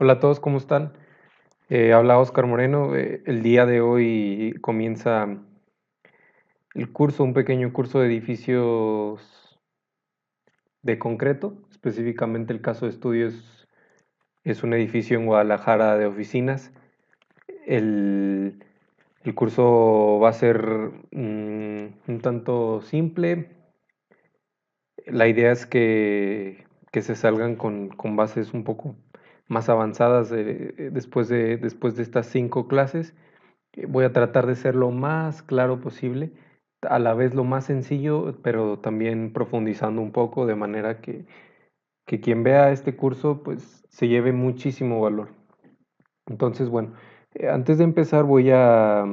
Hola a todos, ¿cómo están? Habla Oscar Moreno. El día de hoy comienza el curso, un pequeño curso de edificios de concreto. Específicamente el caso de estudio es un edificio en Guadalajara de oficinas. El, el curso va a ser un tanto simple. La idea es que se salgan con bases un poco más avanzadas después de estas 5 clases. Voy a tratar de ser lo más claro posible, a la vez lo más sencillo, pero también profundizando un poco de manera que quien vea este curso pues se lleve muchísimo valor. Entonces, bueno, antes de empezar voy a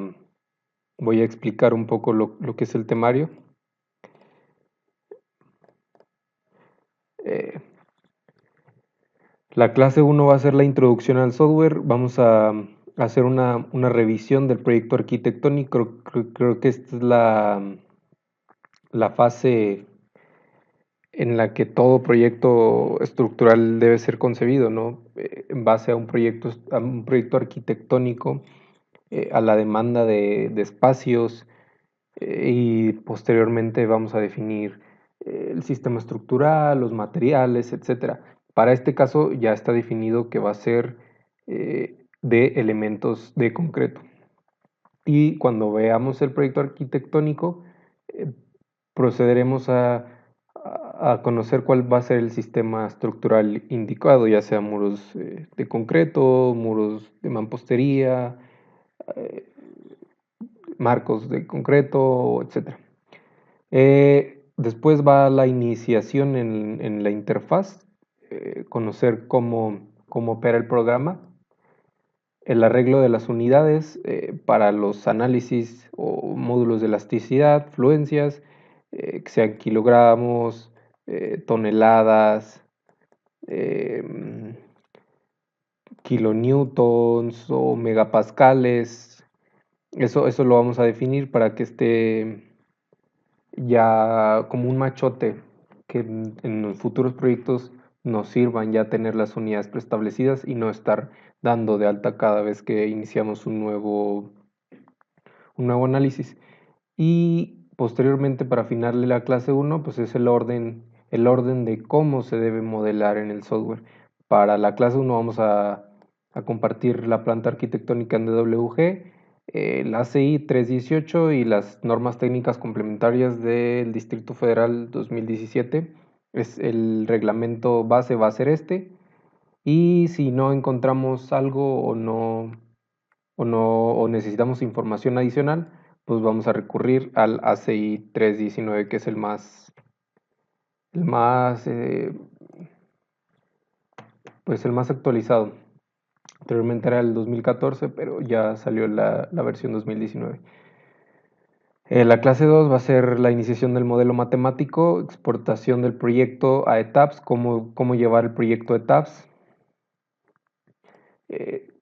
explicar un poco lo que es el temario. Eh, La clase uno va a ser la introducción al software. Vamos a hacer una revisión del proyecto arquitectónico. Creo que esta es la fase en la que todo proyecto estructural debe ser concebido, ¿no? En base a un proyecto arquitectónico, a la demanda de espacios, y posteriormente vamos a definir el sistema estructural, los materiales, etcétera. Para este caso ya está definido que va a ser de elementos de concreto. Y cuando veamos el proyecto arquitectónico, eh, procederemos a conocer cuál va a ser el sistema estructural indicado, ya sea muros de concreto, muros de mampostería, eh, marcos de concreto, etcétera. Después va la iniciación en la interfaz, conocer cómo opera el programa, el arreglo de las unidades para los análisis o módulos de elasticidad, fluencias, que sean kilogramos, toneladas, em, kilonewtons o megapascales. Eso lo vamos a definir para que esté ya como un machote que en los futuros proyectos nos sirvan ya tener las unidades preestablecidas y no estar dando de alta cada vez que iniciamos un nuevo análisis. Y posteriormente, para finalizar la clase uno pues es el orden de cómo se debe modelar en el software. Para la clase uno vamos a compartir la planta arquitectónica en DWG, la ACI 318 y las normas técnicas complementarias del Distrito Federal 2017. Es el reglamento base, va a ser este. Y si no encontramos algo o necesitamos información adicional, pues vamos a recurrir al ACI 319, que es el más actualizado. Anteriormente era el 2014, pero ya salió la versión 2019. La clase 2 va a ser la iniciación del modelo matemático, exportación del proyecto a ETABS, cómo llevar el proyecto a ETABS, eh,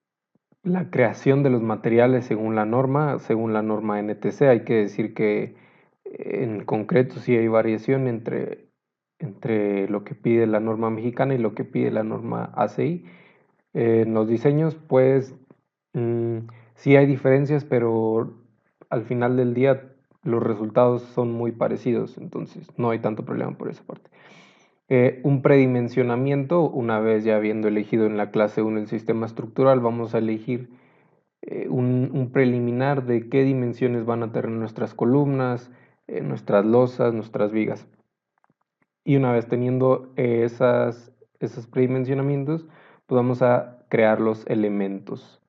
la creación de los materiales según la norma NTC. Hay que decir que en concreto sí hay variación entre lo que pide la norma mexicana y lo que pide la norma ACI. En los diseños, pues sí hay diferencias, pero al final del día los resultados son muy parecidos, entonces no hay tanto problema por esa parte. Un predimensionamiento, una vez ya habiendo elegido en la clase 1 el sistema estructural, vamos a elegir un preliminar de qué dimensiones van a tener nuestras columnas, nuestras losas, nuestras vigas. Y una vez teniendo esos predimensionamientos, pues vamos a crear los elementos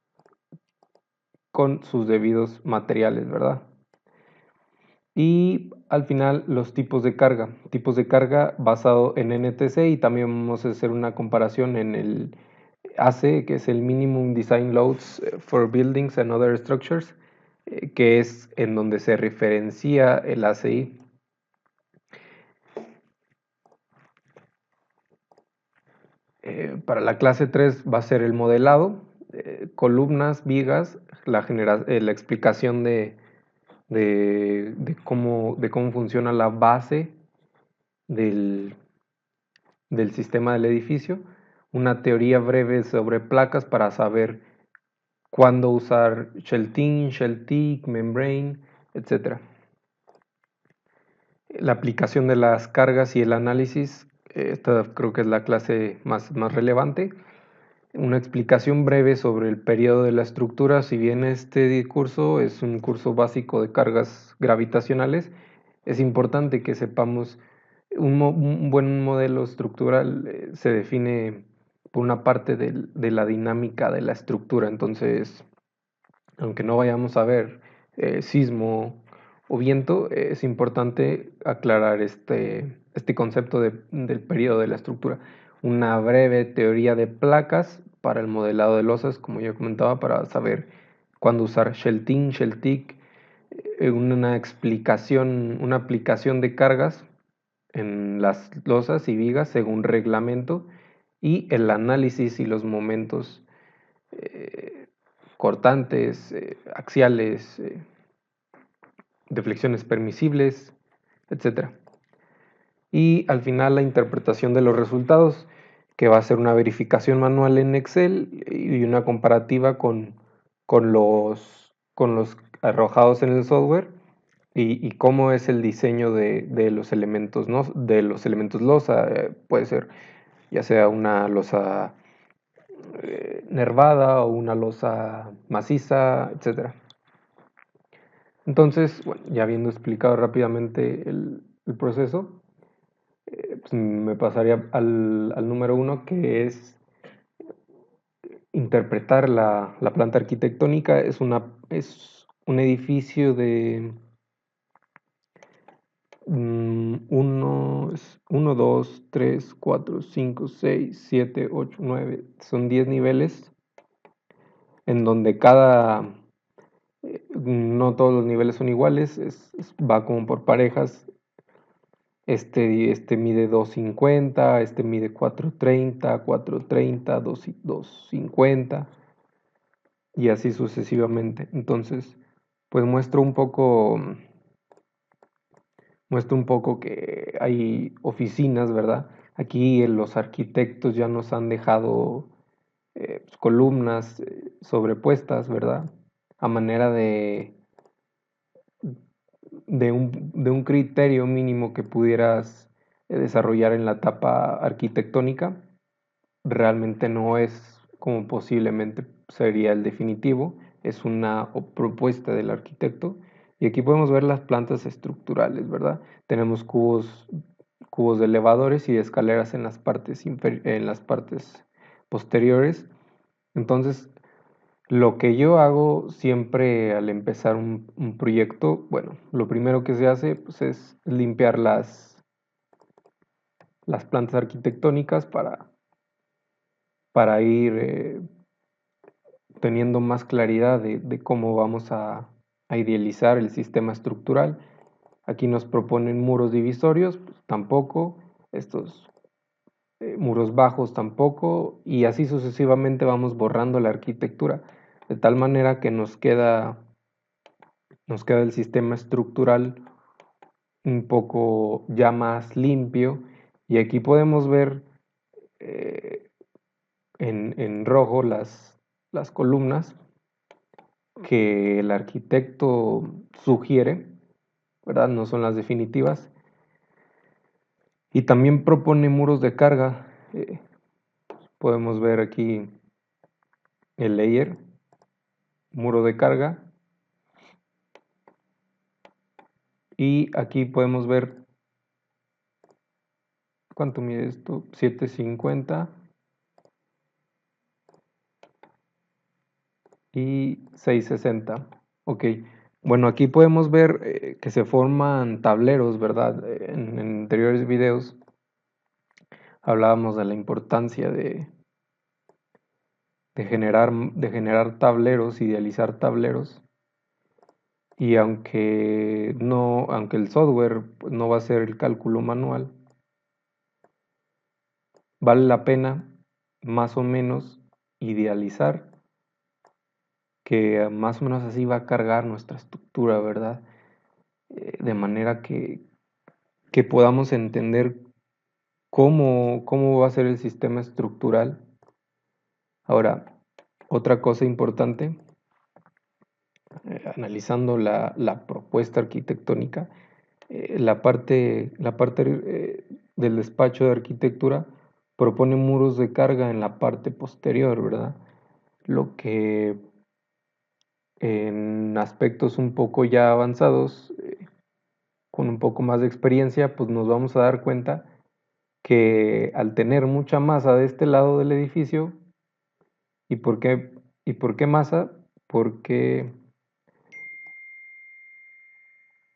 con sus debidos materiales, ¿verdad? Y al final los tipos de carga basado en NTC, y también vamos a hacer una comparación en el AC, que es el Minimum Design Loads for Buildings and Other Structures, que es en donde se referencia el ACI. Para la clase 3 va a ser el modelado, columnas, vigas, la explicación de cómo funciona la base del, del sistema del edificio. una teoría breve sobre placas para saber cuándo usar shell-in, shell-tick, membrane, etc. La aplicación de las cargas y el análisis, esta creo que es la clase más relevante. Una explicación breve sobre el periodo de la estructura. Si bien este curso es un curso básico de cargas gravitacionales, es importante que sepamos un buen modelo estructural se define por una parte de la dinámica de la estructura. Entonces, aunque no vayamos a ver sismo o viento, es importante aclarar este concepto del periodo de la estructura. Una breve teoría de placas para el modelado de losas, como ya comentaba, para saber cuándo usar shell-in, shell-tick, una explicación, una aplicación de cargas en las losas y vigas según reglamento y el análisis y los momentos eh, cortantes, axiales, deflexiones permisibles, etc. Y al final la interpretación de los resultados, que va a ser una verificación manual en Excel y una comparativa con los arrojados en el software y cómo es el diseño de los elementos, ¿no? De los elementos losa. Puede ser ya sea una losa nervada o una losa maciza, etcétera. Entonces, bueno, ya habiendo explicado rápidamente el proceso, pues me pasaría al número uno, que es interpretar la planta arquitectónica. Es un edificio de 1, 2, 3, 4, 5, 6, 7, 8, 9, son 10 niveles, en donde no todos los niveles son iguales, va como por parejas. Este mide 250, este mide 430, 430, 250 y así sucesivamente. Entonces, pues muestro un poco que hay oficinas, ¿verdad? Aquí los arquitectos ya nos han dejado pues, columnas sobrepuestas, ¿verdad? A manera de un criterio mínimo que pudieras desarrollar en la etapa arquitectónica. Realmente no es como posiblemente sería el definitivo, es una propuesta del arquitecto. Y aquí podemos ver las plantas estructurales, ¿verdad? Tenemos cubos de elevadores y de escaleras en las partes posteriores. Entonces, lo que yo hago siempre al empezar un proyecto, bueno, lo primero que se hace pues, es limpiar las plantas arquitectónicas para ir teniendo más claridad de cómo vamos a idealizar el sistema estructural. Aquí nos proponen muros divisorios, pues tampoco, estos muros bajos tampoco, y así sucesivamente vamos borrando la arquitectura, de tal manera que nos queda el sistema estructural un poco ya más limpio, y aquí podemos ver eh, en rojo las columnas que el arquitecto sugiere, ¿verdad? No son las definitivas. Y también propone muros de carga. Podemos ver aquí el layer, muro de carga. Y aquí podemos ver cuánto mide esto, 750 y 660. Ok, bueno, aquí podemos ver que se forman tableros, ¿verdad? En anteriores videos hablábamos de la importancia de generar tableros, idealizar tableros. Y aunque el software pues, no va a ser el cálculo manual, vale la pena más o menos idealizar que más o menos así va a cargar nuestra estructura, ¿verdad? De manera que podamos entender cómo va a ser el sistema estructural Ahora, otra cosa importante, analizando la propuesta arquitectónica, la parte del despacho de arquitectura propone muros de carga en la parte posterior, ¿verdad? Lo que en aspectos un poco ya avanzados, con un poco más de experiencia, pues nos vamos a dar cuenta que al tener mucha masa de este lado del edificio, ¿y por qué masa? Porque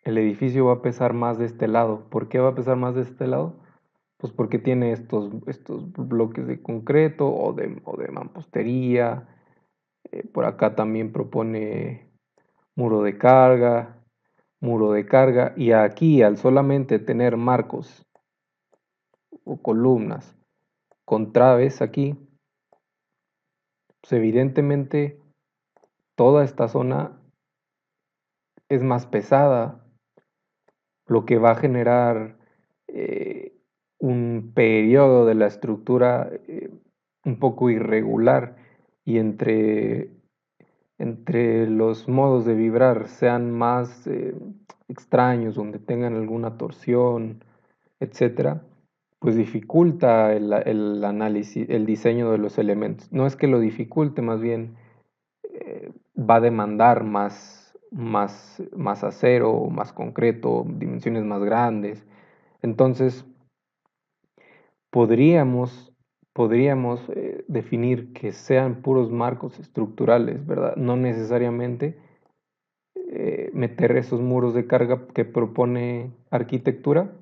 el edificio va a pesar más de este lado. ¿Por qué va a pesar más de este lado? Pues porque tiene estos bloques de concreto o de mampostería. Por acá también propone muro de carga, muro de carga. Y aquí, al solamente tener marcos o columnas con traves aquí, pues evidentemente toda esta zona es más pesada, lo que va a generar eh, un periodo de la estructura un poco irregular y entre los modos de vibrar sean más extraños, donde tengan alguna torsión, etcétera, pues dificulta el análisis, el diseño de los elementos. No es que lo dificulte, más bien va a demandar más acero, más concreto, dimensiones más grandes. Entonces, podríamos, podríamos definir que sean puros marcos estructurales, ¿verdad? No necesariamente meter esos muros de carga que propone arquitectura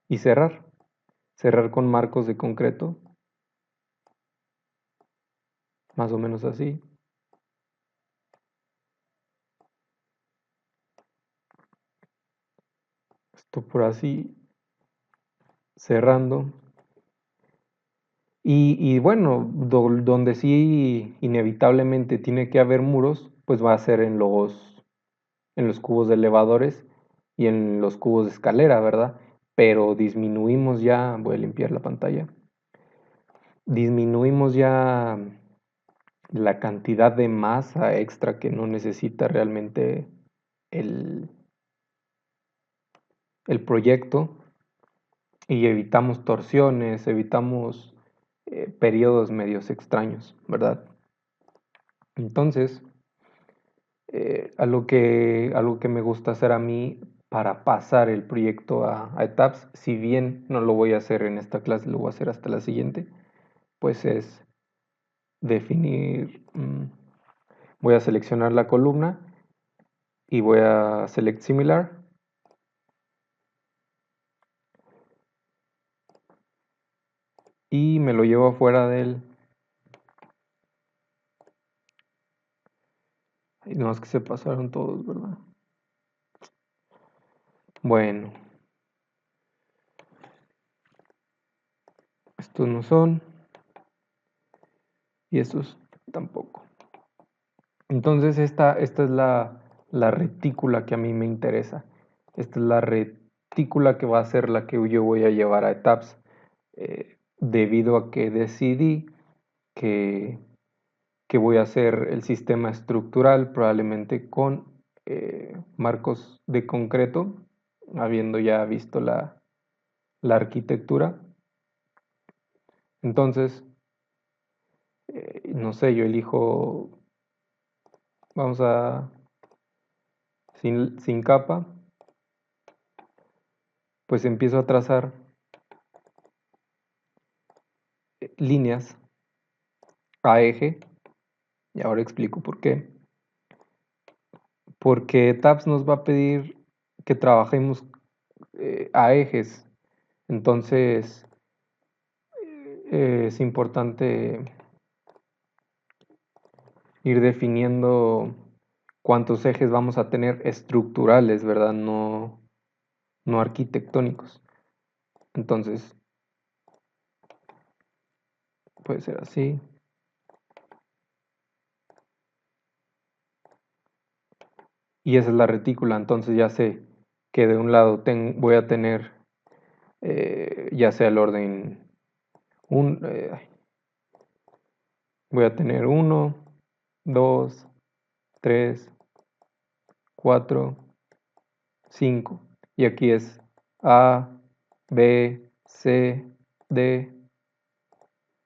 y cerrar con marcos de concreto, más o menos así. Esto por así, cerrando. Y bueno, donde sí inevitablemente tiene que haber muros, pues va a ser en los cubos de elevadores y en los cubos de escalera, ¿verdad? Pero disminuimos ya, voy a limpiar la pantalla, disminuimos ya la cantidad de masa extra que no necesita realmente el, el proyecto y evitamos torsiones, evitamos periodos medios extraños, ¿verdad? Entonces, algo que me gusta hacer a mí para pasar el proyecto a etapas, si bien no lo voy a hacer en esta clase, lo voy a hacer hasta la siguiente, pues es definir, voy a seleccionar la columna y voy a select similar y me lo llevo afuera del... Ay, no, es que se pasaron todos, ¿verdad? Bueno, estos no son y estos tampoco. Entonces esta es la retícula que a mí me interesa. Esta es la retícula que va a ser la que yo voy a llevar a etapas, debido a que decidí que, que voy a hacer el sistema estructural probablemente con marcos de concreto, habiendo ya visto la arquitectura. Entonces, no sé, yo elijo, vamos a, sin capa, pues empiezo a trazar líneas a eje, y ahora explico por qué. Porque TAPS nos va a pedir que trabajemos a ejes. Entonces, es importante ir definiendo cuántos ejes vamos a tener estructurales, ¿verdad? No arquitectónicos. Entonces, puede ser así. Y esa es la retícula. Entonces ya sé que de un lado voy a tener ya sea el orden voy a tener 1, 2, 3, 4, 5. Y aquí es A, B, C, D,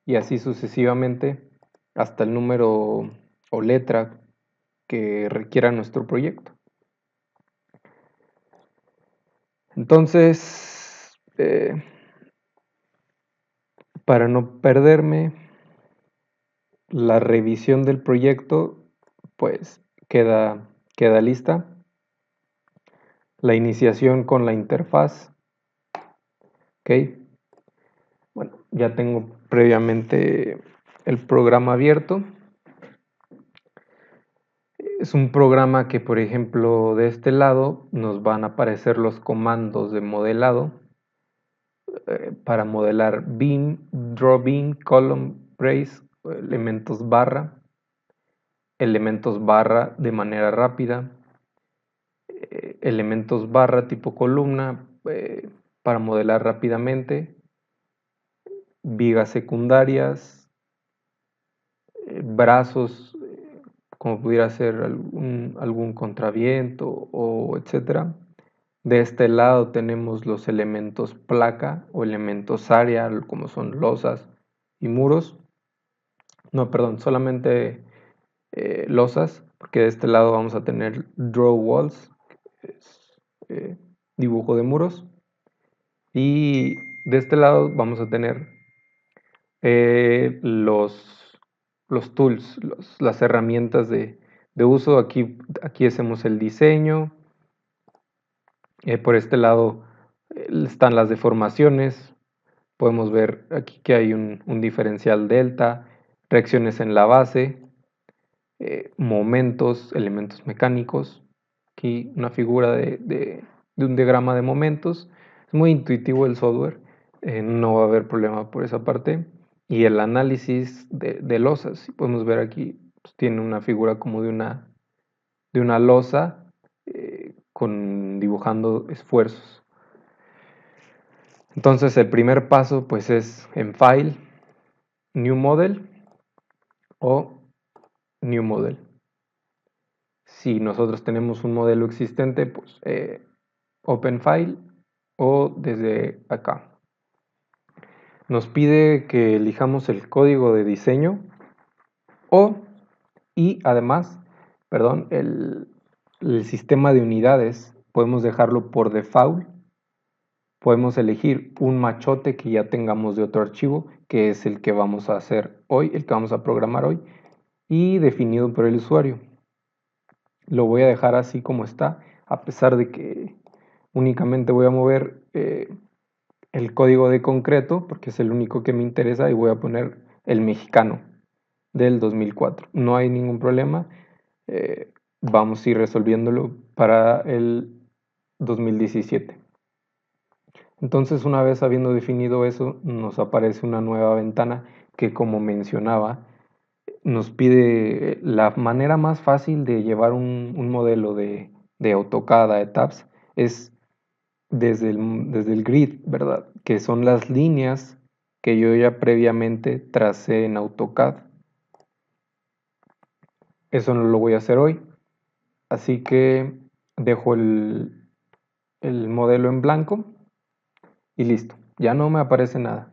y así sucesivamente hasta el número o letra que requiera nuestro proyecto. Entonces, para no perderme, la revisión del proyecto pues queda lista. La iniciación con la interfaz. Ok. Bueno, ya tengo previamente el programa abierto. Es un programa que, por ejemplo, de este lado nos van a aparecer los comandos de modelado para modelar beam, draw beam, column, brace, elementos barra de manera rápida, elementos barra tipo columna para modelar rápidamente, vigas secundarias, brazos, como pudiera ser algún contraviento o etcétera. De este lado tenemos los elementos placa o elementos área, como son losas y muros. No, perdón, solamente losas, porque de este lado vamos a tener draw walls, que es dibujo de muros. Y de este lado vamos a tener los tools, las herramientas de uso. Aquí hacemos el diseño. Por este lado están las deformaciones. Podemos ver aquí que hay un diferencial delta, reacciones en la base, momentos, elementos mecánicos. Aquí una figura de un diagrama de momentos. Es muy intuitivo el software, no va a haber problema por esa parte. Y el análisis de losas, si podemos ver aquí, pues tiene una figura como de una losa dibujando esfuerzos. Entonces el primer paso pues es en File, New Model o New Model. Si nosotros tenemos un modelo existente, pues Open File o desde acá. Nos pide que elijamos el código de diseño y además, perdón, el sistema de unidades podemos dejarlo por default. Podemos elegir un machote que ya tengamos de otro archivo, que es el que vamos a hacer hoy, el que vamos a programar hoy, y definido por el usuario. Lo voy a dejar así como está, a pesar de que únicamente voy a mover el código de concreto, porque es el único que me interesa, y voy a poner el mexicano del 2004. No hay ningún problema, vamos a ir resolviéndolo para el 2017. Entonces, una vez habiendo definido eso, nos aparece una nueva ventana que, como mencionaba, nos pide la manera más fácil de llevar un modelo de AutoCAD a ETABS es desde el grid, ¿verdad? Que son las líneas que yo ya previamente tracé en AutoCAD. Eso no lo voy a hacer hoy, así que dejo el modelo en blanco y listo. Ya no me aparece nada.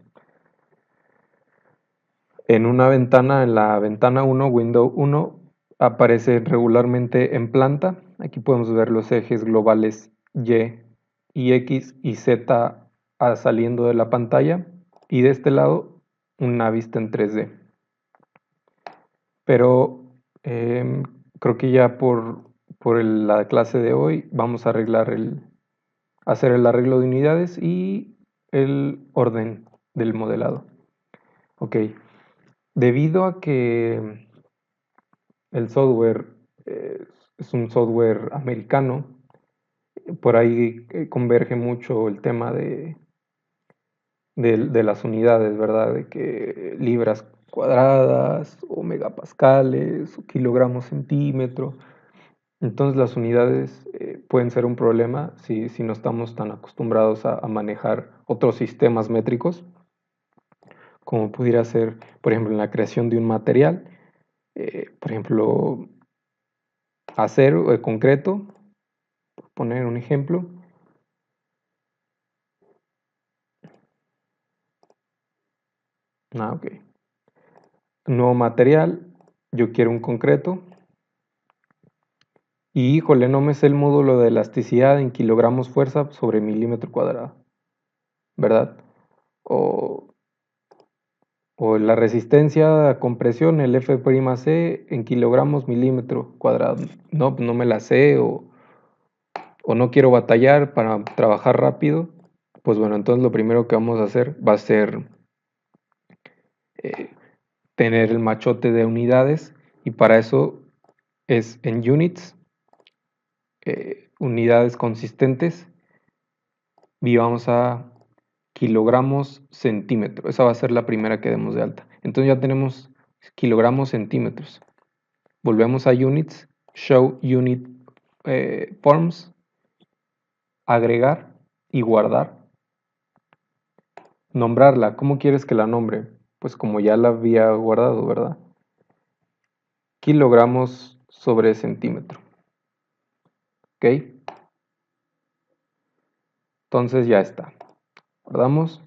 En una ventana, en la ventana 1, Window 1, aparece regularmente en planta. Aquí podemos ver los ejes globales Y X y Z saliendo de la pantalla. Y de este lado, una vista en 3D. Pero creo que ya por la clase de hoy vamos a hacer el arreglo de unidades y el orden del modelado. Ok. Debido a que el software es un software americano, por ahí converge mucho el tema de las unidades, ¿verdad? De que libras cuadradas o megapascales o kilogramos centímetro. Entonces las unidades pueden ser un problema si no estamos tan acostumbrados a manejar otros sistemas métricos, como pudiera ser, por ejemplo, en la creación de un material, por ejemplo, acero, concreto, por poner un ejemplo. Ok. Nuevo material, yo quiero un concreto. Y híjole, no me sé el módulo de elasticidad en kilogramos fuerza sobre milímetro cuadrado, ¿verdad? O, o la resistencia a compresión, el F'C en kilogramos milímetro cuadrado. No, no me la sé o no quiero batallar para trabajar rápido. Pues bueno, entonces lo primero que vamos a hacer va a ser eh, tener el machote de unidades y para eso es en units, unidades consistentes y vamos a kilogramos centímetro. Esa va a ser la primera que demos de alta. Entonces ya tenemos kilogramos centímetros. Volvemos a units, show unit forms, agregar y guardar. Nombrarla. ¿Cómo quieres que la nombre? Pues como ya la había guardado, ¿verdad? Kilogramos sobre centímetro. ¿Ok? Entonces ya está. Guardamos.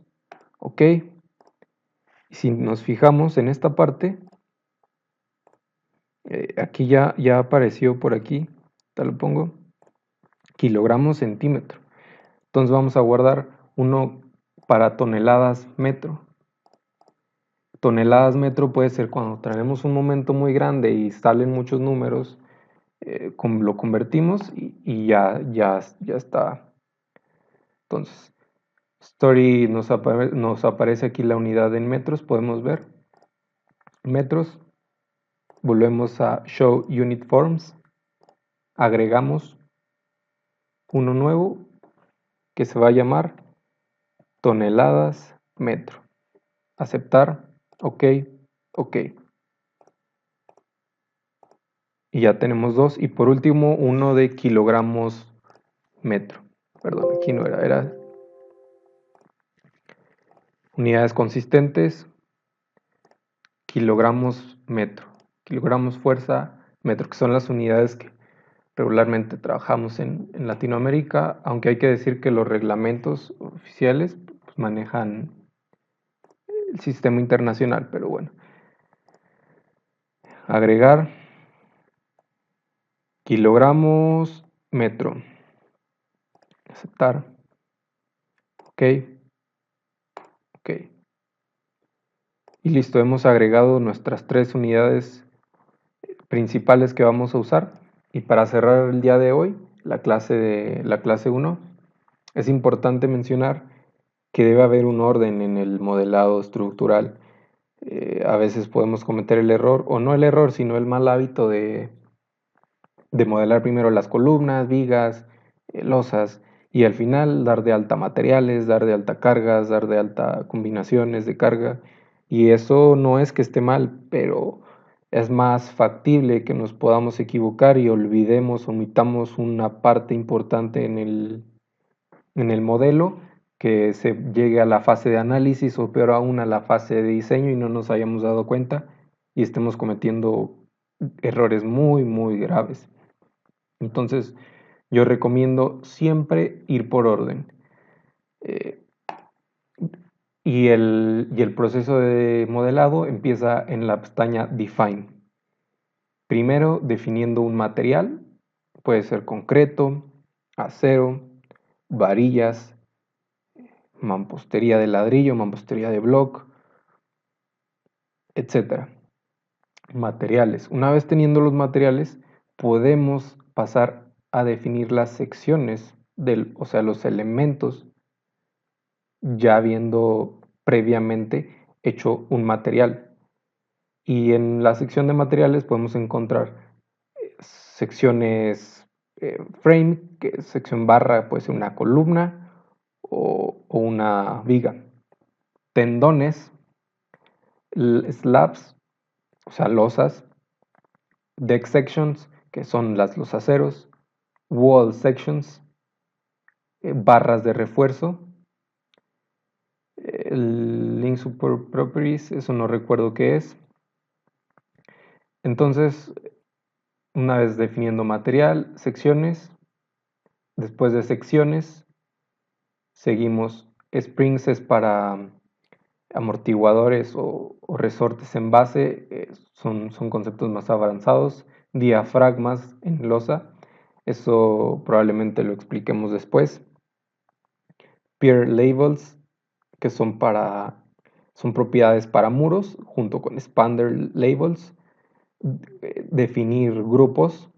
¿Ok? Y si nos fijamos en esta parte, aquí ya apareció por aquí, te lo pongo, kilogramos centímetro. Entonces vamos a guardar uno para toneladas metro. Toneladas metro puede ser cuando tenemos un momento muy grande y salen muchos números, lo convertimos y ya está. Entonces, Story nos aparece aquí la unidad en metros, podemos ver metros. Volvemos a Show Unit Forms, agregamos uno nuevo que se va a llamar toneladas metro. Aceptar, ok, ok. Y ya tenemos dos. Y por último, uno de kilogramos metro. Perdón, aquí no era unidades consistentes, kilogramos metro. Kilogramos fuerza metro, que son las unidades que regularmente trabajamos en Latinoamérica, aunque hay que decir que los reglamentos oficiales pues, manejan el sistema internacional, pero bueno. Agregar kilogramos metro. Aceptar. Ok. Ok. Y listo, hemos agregado nuestras tres unidades principales que vamos a usar. Y para cerrar el día de hoy, la clase 1, es importante mencionar que debe haber un orden en el modelado estructural. A veces podemos cometer el error, o no el error, sino el mal hábito de modelar primero las columnas, vigas, losas, y al final dar de alta materiales, dar de alta cargas, dar de alta combinaciones de carga. Y eso no es que esté mal, pero es más factible que nos podamos equivocar y olvidemos, omitamos una parte importante en el modelo, que se llegue a la fase de análisis o peor aún a la fase de diseño y no nos hayamos dado cuenta y estemos cometiendo errores muy, muy graves. Entonces, yo recomiendo siempre ir por orden. Eh, y el proceso de modelado empieza en la pestaña Define. Primero, definiendo un material. Puede ser concreto, acero, varillas, mampostería de ladrillo, mampostería de block, etc. Materiales. Una vez teniendo los materiales, podemos pasar a definir las secciones o sea, los elementos, ya habiendo previamente hecho un material. Y en la sección de materiales podemos encontrar secciones frame, que es sección barra, puede ser una columna o una viga. Tendones, slabs, o sea, losas. Deck sections, que son los aceros. Wall sections, barras de refuerzo, El link support properties, eso no recuerdo qué es. Entonces, una vez definiendo material, secciones, después de secciones, seguimos. Springs es para amortiguadores o resortes en base, son conceptos más avanzados. Diafragmas en losa, eso probablemente lo expliquemos después. Pier labels, que son propiedades para muros, junto con expander labels. Definir grupos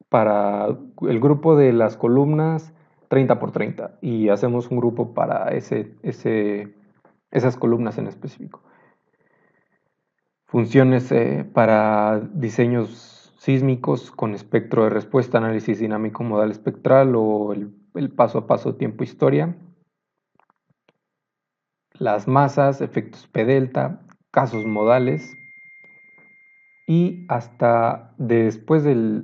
para el grupo de las columnas 30 por 30 y hacemos un grupo para esas columnas en específico. Funciones para diseños sísmicos con espectro de respuesta, análisis dinámico modal espectral o el paso a paso tiempo historia. Las masas, efectos P delta, casos modales. Y hasta después de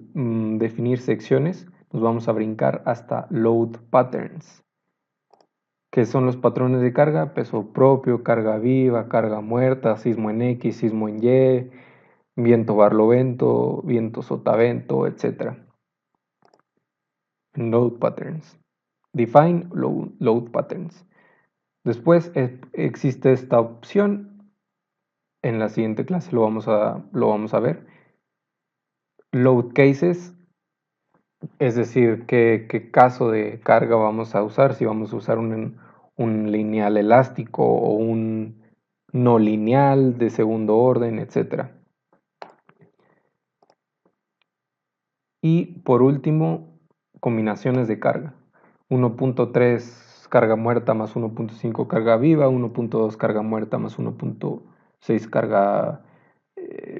definir secciones, nos vamos a brincar hasta load patterns, que son los patrones de carga: peso propio, carga viva, carga muerta, sismo en X, sismo en Y, viento barlovento, viento sotavento, etc. Load patterns. Define load patterns. Después existe esta opción. En la siguiente clase lo vamos a ver. Load cases, es decir, qué caso de carga vamos a usar, si vamos a usar un lineal elástico o un no lineal de segundo orden, etc. Y por último, combinaciones de carga. 1.3 carga muerta más 1.5 carga viva, 1.2 carga muerta más 1.6 carga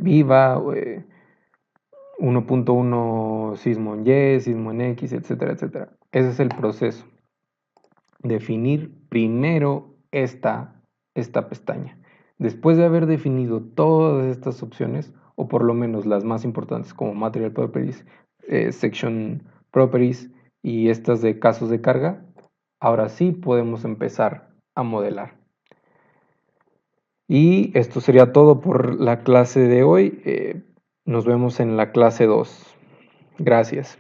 viva, 1.1 sismo en Y, sismo en X, etcétera, etcétera. Ese es el proceso. Definir primero esta pestaña. Después de haber definido todas estas opciones, o por lo menos las más importantes como Material Properties, Section Properties y estas de casos de carga, ahora sí podemos empezar a modelar. Y esto sería todo por la clase de hoy. Nos vemos en la clase 2. Gracias.